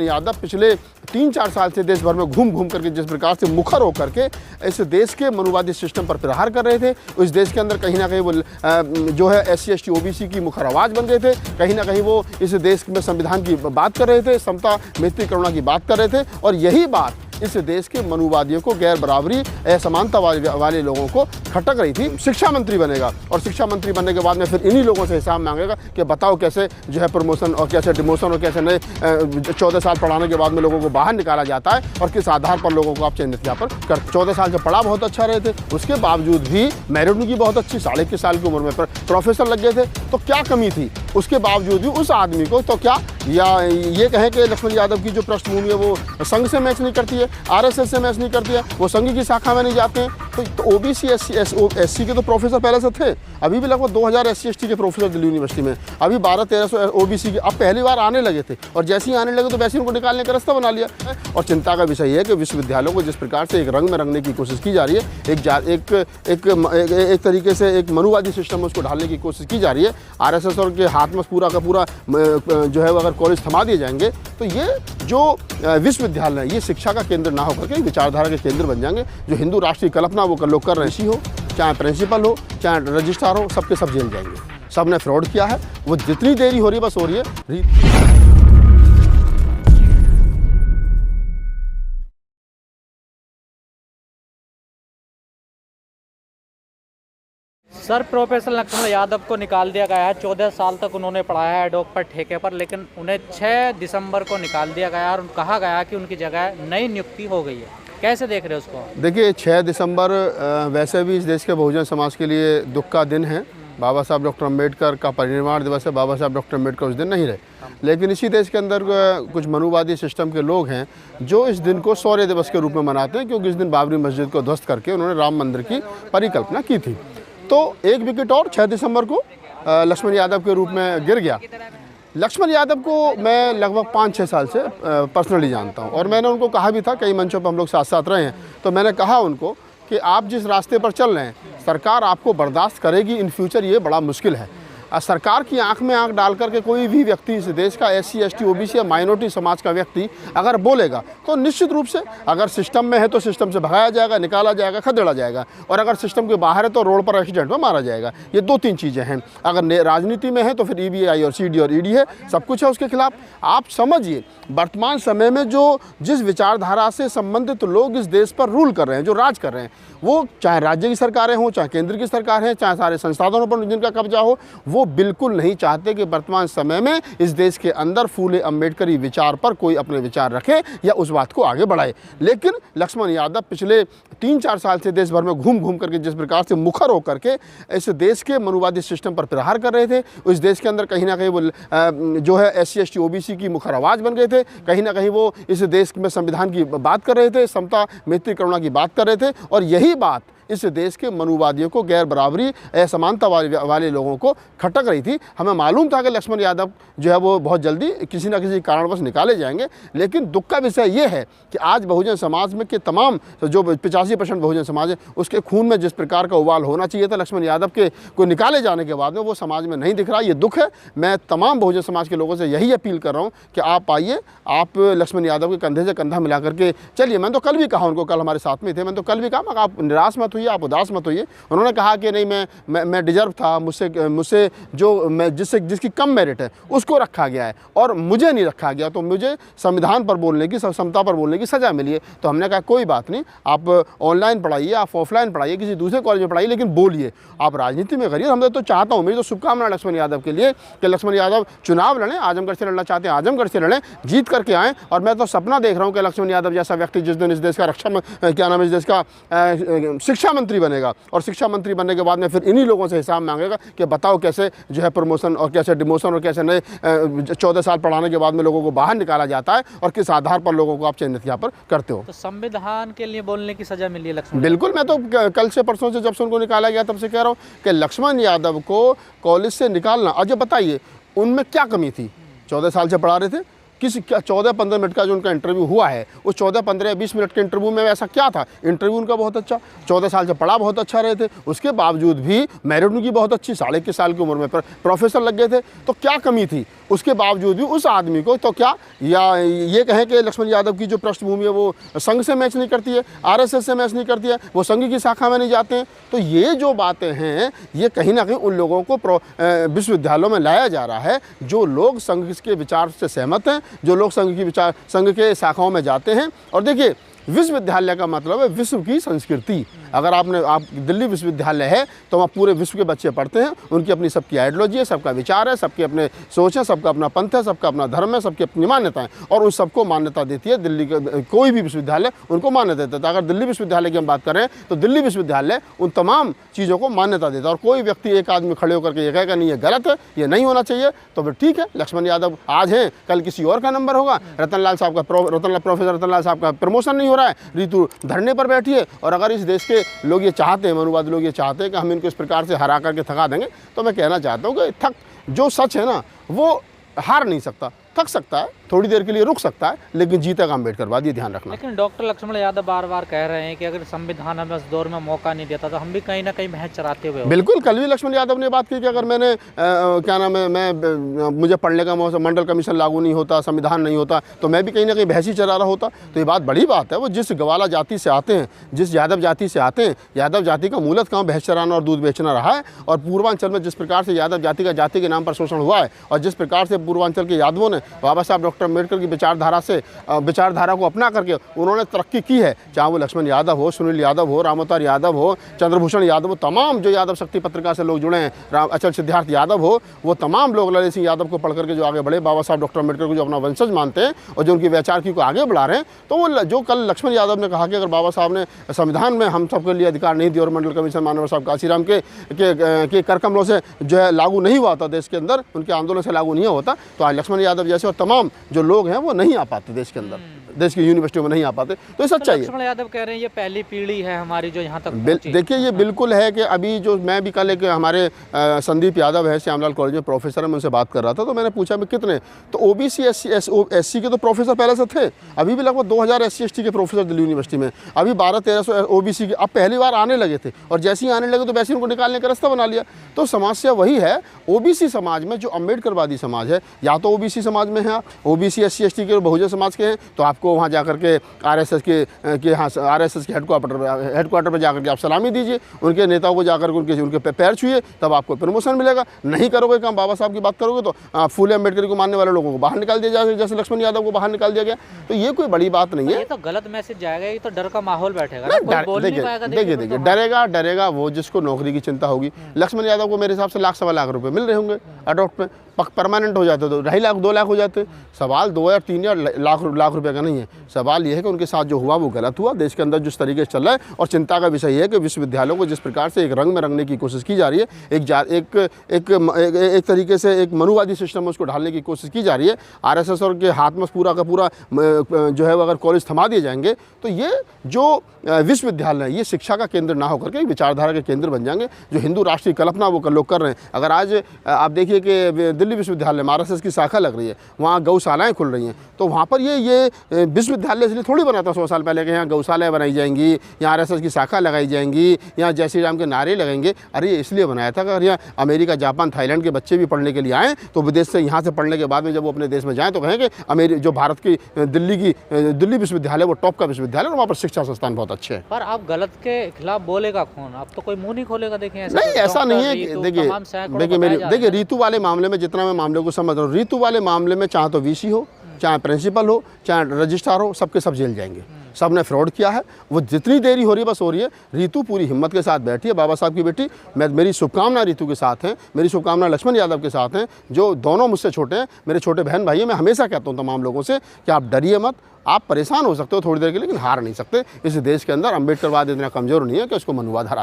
यादव पिछले 3-4 साल से देश भर में घूम घूम करके जिस प्रकार से मुखर होकर के इस देश के मनुवादी सिस्टम पर प्रहार कर रहे थे, उस देश के अंदर कहीं ना कहीं वो जो है SC ST OBC की मुखर आवाज़ बन गए थे। कहीं ना कहीं वो इस देश में संविधान की बात कर रहे थे, समता, मैत्री, करुणा की बात कर रहे थे, और यही बात इस देश के मनुवादियों को, गैर बराबरी, असमानता वाले लोगों को खटक रही थी। शिक्षा मंत्री बनेगा और शिक्षा मंत्री बनने के बाद में फिर इन्हीं लोगों से हिसाब मांगेगा कि बताओ कैसे जो है प्रमोशन और कैसे डिमोशन और कैसे नए 14 साल पढ़ाने के बाद में लोगों को बाहर निकाला जाता है और किस आधार पर लोगों को आप चयनित यहाँ पर कर। 14 साल से पढ़ा बहुत अच्छा रहे थे, उसके बावजूद भी मेरिट उनकी बहुत अच्छी, 21.5 साल की उम्र में प्रोफेसर लग गए थे, तो क्या कमी थी? उसके बावजूद भी उस आदमी को तो क्या, या ये कहें कि लक्ष्मण यादव की जो पृष्ठभूमि है वो संघ से मैच नहीं करती है, RSS से मैच नहीं करती है, वो संघ की शाखा में नहीं जाते हैं, तो OBC SC के तो प्रोफेसर पहले से थे। अभी भी लगभग 2000 SC ST के प्रोफेसर दिल्ली यूनिवर्सिटी में, अभी 1200-1300 OBC के अब पहली बार आने लगे थे, और जैसे ही आने लगे तो वैसे ही उनको निकालने का रास्ता बना लिया। और चिंता का विषय है कि विश्वविद्यालयों को जिस प्रकार से एक रंग में रंगने की कोशिश की जा रही है, एक तरीके से एक मनुवादी सिस्टम में उसको ढालने की कोशिश की जा रही है। RSS और के हाथ में पूरा का पूरा जो है अगर कॉलेज थमा दिए जाएंगे तो ये जो विश्वविद्यालय ये शिक्षा का केंद्र ना होकर के विचारधारा के केंद्र बन जाएंगे। जो हिंदू राष्ट्र की कल्पना वो लोग कर रहे हैं, हो चाहे प्रिंसिपल हो चाहे रजिस्ट्रार हो, सबके सब जेल जाएंगे। सब ने फ्रॉड किया है, वो जितनी देरी हो रही है बस हो रही है। सर, प्रोफेसर लक्ष्मण यादव को निकाल दिया गया है। 14 साल तक उन्होंने पढ़ाया है एडोक पर ठेके पर, लेकिन उन्हें 6 दिसंबर को निकाल दिया गया और कहा गया कि उनकी जगह नई नियुक्ति हो गई है। कैसे देख रहे हो उसको? देखिए, 6 दिसंबर वैसे भी इस देश के बहुजन समाज के लिए दुख का दिन है। बाबा साहब डॉक्टर अम्बेडकर का परिनिर्वाण दिवस है। बाबा साहब डॉक्टर अम्बेडकर उस दिन नहीं रहे, लेकिन इसी देश के अंदर कुछ मनुवादी सिस्टम के लोग हैं जो इस दिन को शौर्य दिवस के रूप में मनाते हैं, क्योंकि इस दिन बाबरी मस्जिद को ध्वस्त करके उन्होंने राम मंदिर की परिकल्पना की थी। तो एक विकेट और 6 दिसंबर को लक्ष्मण यादव के रूप में गिर गया। लक्ष्मण यादव को मैं लगभग 5-6 साल से पर्सनली जानता हूं, और मैंने उनको कहा भी था, कई मंचों पर हम लोग साथ साथ रहे हैं, तो मैंने कहा उनको कि आप जिस रास्ते पर चल रहे हैं सरकार आपको बर्दाश्त करेगी इन फ्यूचर, ये बड़ा मुश्किल है। सरकार की आंख में आंख डाल करके कोई भी व्यक्ति इस देश का SC ST OBC या माइनॉरिटी समाज का व्यक्ति अगर बोलेगा तो निश्चित रूप से अगर सिस्टम में है तो सिस्टम से भगाया जाएगा, निकाला जाएगा, खदेड़ा जाएगा, और अगर सिस्टम के बाहर है तो रोड पर एक्सीडेंट में मारा जाएगा। ये 2-3 चीज़ें हैं। अगर राजनीति में है तो फिर EBI और CD और ED है, सब कुछ है उसके खिलाफ। आप समझिए वर्तमान समय में जो जिस विचारधारा से संबंधित लोग इस देश पर रूल कर रहे हैं, जो राज कर रहे हैं, वो चाहे राज्य की सरकारें हों, चाहे केंद्र की सरकार है, चाहे सारे संसाधनों पर जिनका कब्जा हो, वो बिल्कुल नहीं चाहते कि वर्तमान समय में इस देश के अंदर फूले अम्बेडकरी विचार पर कोई अपने विचार रखे या उस बात को आगे बढ़ाए। लेकिन लक्ष्मण यादव पिछले 3-4 साल से देश भर में घूम घूम करके जिस प्रकार से मुखर होकर के इस देश के मनुवादी सिस्टम पर प्रहार कर रहे थे, उस देश के अंदर कहीं ना कहीं वो जो है SC ST OBC की मुखर आवाज़ बन गए थे। कहीं ना कहीं वो इस देश में संविधान की बात कर रहे थे, समता, मैत्री, करुणा की बात कर रहे थे, और यही बात इस देश के मनुवादियों को, गैर बराबरी, असमानता वाले लोगों को खटक रही थी। हमें मालूम था कि लक्ष्मण यादव जो है वो बहुत जल्दी किसी न किसी कारणवश निकाले जाएंगे, लेकिन दुख का विषय ये है कि आज बहुजन समाज में के तमाम जो 85% बहुजन समाज है उसके खून में जिस प्रकार का उबाल होना चाहिए था लक्ष्मण यादव के को निकाले जाने के बाद में, वो समाज में नहीं दिख रहा। ये दुख है। मैं तमाम बहुजन समाज के लोगों से यही अपील कर रहा हूँ कि आप आइए, आप लक्ष्मण यादव के कंधे से कंधा मिला करके चलिए। मैंने तो कल भी कहा उनको, कल हमारे साथ में थे, मैंने तो कल भी कहा आप निराश मत होइए, आप उदास मत होइए। उन्होंने कहा कि नहीं, मैं डिजर्व था, मुझसे जो मैं जिसकी कम मेरिट है उसको रखा गया है और मुझे नहीं रखा गया, तो मुझे संविधान पर बोलने की, समता पर बोलने की सज़ा मिली है। तो हमने कहा कोई बात नहीं, आप ऑनलाइन पढ़ाइए, आप ऑफलाइन पढ़ाइए, किसी दूसरे कॉलेज में पढ़ाइए, लेकिन बोलिए, आप राजनीति में करिए। हम तो चाहता हूँ, मेरी तो शुभकामना लक्ष्मण यादव के लिए कि लक्ष्मण यादव चुनाव लड़ें, आजमगढ़ से लड़ना चाहते हैं आजमगढ़ से लड़ें, जीत करके आएँ। और मैं तो सपना देख रहा हूँ कि लक्ष्मण यादव जैसा व्यक्ति जिस दिन इस देश का इस देश का शिक्षा मंत्री बनेगा, और शिक्षा मंत्री बनने के बाद में फिर इन्हीं लोगों से हिसाब मांगेगा कि बताओ कैसे जो है प्रमोशन और कैसे डिमोशन और कैसे नए 14 साल पढ़ाने के बाद में लोगों को बाहर निकाला जाता है और किस आधार पर लोगों को आप चयनित यहाँ पर करते हो। तो संविधान के लिए बोलने की सजा मिली है लक्ष्मण? बिल्कुल। मैं तो कल से परसों से जब से उनको निकाला गया तब से कह रहा हूँ कि लक्ष्मण यादव को कॉलेज से निकालना। और जब बताइए उनमें क्या कमी थी? 14 साल से पढ़ा रहे थे, किसी 14-15 मिनट का जो उनका इंटरव्यू हुआ है, वो 14-15 या 20 मिनट के इंटरव्यू में ऐसा क्या था? इंटरव्यू उनका बहुत अच्छा, 14 साल से पढ़ा बहुत अच्छा रहे थे, उसके बावजूद भी मेरिट उनकी बहुत अच्छी, 21.5 साल की उम्र में प्रोफेसर लग गए थे। तो क्या कमी थी? उसके बावजूद भी उस आदमी को तो क्या, या ये कहें कि लक्ष्मण यादव की जो पृष्ठभूमि है वो संघ से मैच नहीं करती है, आरएसएस से मैच नहीं करती है, वो संघ की शाखा में नहीं जाते हैं। तो ये जो बातें हैं, ये कहीं ना कहीं उन लोगों को विश्वविद्यालयों में लाया जा रहा है जो लोग संघ के विचार से सहमत हैं, जो लोग संघ के शाखाओं में जाते हैं। और देखिए, विश्वविद्यालय का मतलब है विश्व की संस्कृति। अगर आप दिल्ली विश्वविद्यालय है तो वहाँ पूरे विश्व के बच्चे पढ़ते हैं, उनकी अपनी सबकी आइडियोलॉजी है, सबका विचार है, सबके अपने सोच है, सबका अपना पंथ है, सबका अपना धर्म है, सबकी अपनी मान्यताएं, और उन सबको मान्यता देती है दिल्ली का कोई भी विश्वविद्यालय उनको मान्यता देता है। अगर दिल्ली विश्वविद्यालय की हम बात करें तो दिल्ली विश्वविद्यालय उन तमाम चीज़ों को मान्यता देता है। और कोई व्यक्ति, एक आदमी खड़े होकर के ये कहेगा नहीं ये गलत है, ये नहीं होना चाहिए, तो फिर ठीक है, लक्ष्मण यादव आज हैं, कल किसी और का नंबर होगा। प्रोफेसर रतनलाल साहब का प्रमोशन नहीं हो रहा है, रीतू धरने पर बैठी है। और अगर इस देश के लोग ये चाहते हैं, मनुवादी लोग ये चाहते हैं कि हम इनको इस प्रकार से हरा करके थका देंगे, तो मैं कहना चाहता हूँ कि जो सच है ना, वो हार नहीं सकता, थक सकता है, थोड़ी देर के लिए रुक सकता है, लेकिन जीतेगा अम्बेडकरवाद, ये ध्यान रखना। लेकिन डॉक्टर लक्ष्मण यादव बार बार कह रहे हैं कि अगर संविधान हमें उस दौर में मौका नहीं देता तो हम भी कहीं ना कहीं भैंस चराते हुए। बिल्कुल, कल भी लक्ष्मण यादव ने बात की कि अगर मैंने क्या नाम है, मुझे पढ़ने का मौका, मंडल कमीशन लागू नहीं होता, संविधान नहीं होता, तो मैं भी कहीं ना कहीं भैंस ही चरा रहा होता। तो ये बात बड़ी बात है। वो जिस ग्वाला जाति से आते हैं, जिस यादव जाति से आते हैं, यादव जाति का मूलत काम भैंस चराना और दूध बेचना रहा है। और पूर्वांचल में जिस प्रकार से यादव जाति का जाति के नाम पर शोषण हुआ है, और जिस प्रकार से पूर्वांचल के यादवों ने बाबा साहब डॉक्टर अम्बेडकर की विचारधारा को अपना करके उन्होंने तरक्की की है, चाहे वो लक्ष्मण यादव हो, सुनील यादव हो, रामोतार यादव हो, चंद्रभूषण यादव हो, तमाम जो यादव शक्ति पत्रिका से लोग जुड़े हैं, अचल सिद्धार्थ यादव हो, वो तमाम लोग ललित सिंह यादव को पढ़ करके जो आगे बढ़े, बाबा साहब डॉक्टर अम्बेडकर को जो अपना वंशज मानते हैं और जो उनकी वैचारिकी को आगे बढ़ा रहे हैं। तो वो जो कल लक्ष्मण यादव ने कहा कि अगर बाबा साहब ने संविधान में हम सबके लिए अधिकार नहीं दिए और मंडल कमीशन मानव साहब काशीराम के करकमलों से जो है लागू नहीं हुआ था देश के अंदर, उनके आंदोलन से लागू नहीं होता, तो आज लक्ष्मण यादव जैसे और तमाम जो लोग हैं वो नहीं आ पाते देश के अंदर, देश की यूनिवर्सिटियों में नहीं आ पाते। तो ये सच्चाई है। लक्ष्मण यादव कह रहे हैं ये पहली पीढ़ी है हमारी जो यहाँ तक। देखिए, ये बिल्कुल है कि अभी जो मैं भी कल एक हमारे संदीप यादव है, श्यामलाल कॉलेज में प्रोफेसर है, मैं उनसे बात कर रहा था, तो मैंने पूछा भी कितने, तो ओबीसी एससी के तो प्रोफेसर पहले से थे, अभी भी लगभग 2000 SC/ST के प्रोफेसर दिल्ली यूनिवर्सिटी में, अभी 1200-1300 ओबीसी के अब पहली बार आने लगे थे, और जैसे ही आने लगे तो वैसे ही उनको निकालने का रास्ता बना लिया। तो समस्या वही है, ओबीसी समाज में जो अम्बेडकरवादी समाज है, या तो ओबीसी समाज में है, ओबीसी SC/ST के बहुजन समाज के हैं, तो आपको वहाँ जाकर के आरएसएस के हेडक्वार्टर पर जाकर के आप सलामी दीजिए, उनके नेताओं को जाकर उनके पैर छुइए, तब आपको प्रमोशन मिलेगा। नहीं करोगे काम, बाबा साहब की बात करोगे तो फूले अम्बेडकर को मानने वाले लोगों को बाहर निकाल दिया जाएगा, जैसे लक्ष्मण यादव को बाहर निकाल दिया गया। तो ये कोई बड़ी बात नहीं है। ये तो गलत मैसेज जाएगा, ये तो डर का माहौल बैठेगा। देखिए, डरेगा वो जिसको नौकरी की चिंता होगी। लक्ष्मण यादव को मेरे हिसाब से 1 सवा लाख रुपए मिल रहे होंगे अडॉप्ट में, परमानेंट हो जाते तो 2.5 लाख 2 लाख हो जाते। सवाल 2 या 3 या लाख रुपए का नहीं है, सवाल यह है कि उनके साथ जो हुआ वो गलत हुआ, देश के अंदर जिस तरीके से चल रहा है। और चिंता का विषय है कि विश्वविद्यालयों को जिस प्रकार से एक रंग में रंगने की कोशिश की जा रही है, एक तरीके से एक मनुवादी सिस्टम में उसको ढालने की कोशिश की जा रही है। आरएसएस और के हाथ में पूरा का पूरा जो है अगर कॉलेज थमा दिए जाएंगे तो ये जो विश्वविद्यालय है ये शिक्षा का केंद्र ना होकर के विचारधारा के केंद्र बन जाएंगे। जो हिंदू राष्ट्रीय कल्पना वो लोग कर रहे हैं। अगर आज आप देखिए कि दिल्ली विश्वविद्यालय में आरएसएस की शाखा लग रही है, वहाँ गौशालाएँ खुल रही हैं, तो वहाँ पर ये विश्वविद्यालय इसलिए थोड़ी बना था 100 साल पहले कि यहाँ गौशालाएँ बनाई जाएंगी, यहाँ आरएसएस की शाखा लगाई जाएंगी, यहाँ जय श्री राम के नारे लगेंगे। अरे ये इसलिए बनाया था कि अगर यहाँ अमेरिका, जापान, थाईलैंड के बच्चे भी पढ़ने के लिए आएँ तो विदेश से यहाँ से पढ़ने के बाद में जब वो अपने देश में जाएँ तो कहें कि जो भारत की दिल्ली विश्वविद्यालय वो टॉप का विश्वविद्यालय और वहाँ पर शिक्षा संस्थान बहुत अच्छे हैं। पर आप गलत के खिलाफ बोलेगा कौन? अब तो कोई मुंह नहीं खोलेगा। देखें नहीं, ऐसा नहीं है। देखिए रीतू वाले मामले में जितना मैं मामले को समझ रहा हूँ, रीतू वाले मामले में चाहे तो वीसी हो, चाहे प्रिंसिपल हो, चाहे रजिस्ट्रार हो, सबके सब जेल जाएंगे। सब ने फ्रॉड किया है। वो जितनी देरी हो रही है बस हो रही है। रीतू पूरी हिम्मत के साथ बैठी है, बाबा साहब की बेटी। मेरी शुभकामना रीतू के साथ हैं, मेरी शुभकामना लक्ष्मण यादव के साथ हैं, जो दोनों मुझसे छोटे हैं, मेरे छोटे बहन भाई हैं। मैं हमेशा कहता हूँ तमाम लोगों से कि आप डरिए मत। आप परेशान हो सकते हो थोड़ी देर के लिए, लेकिन हार नहीं सकते। इस देश के अंदर अम्बेडकरवाद इतना कमज़ोर नहीं है कि उसको मनुवाद हरा दे।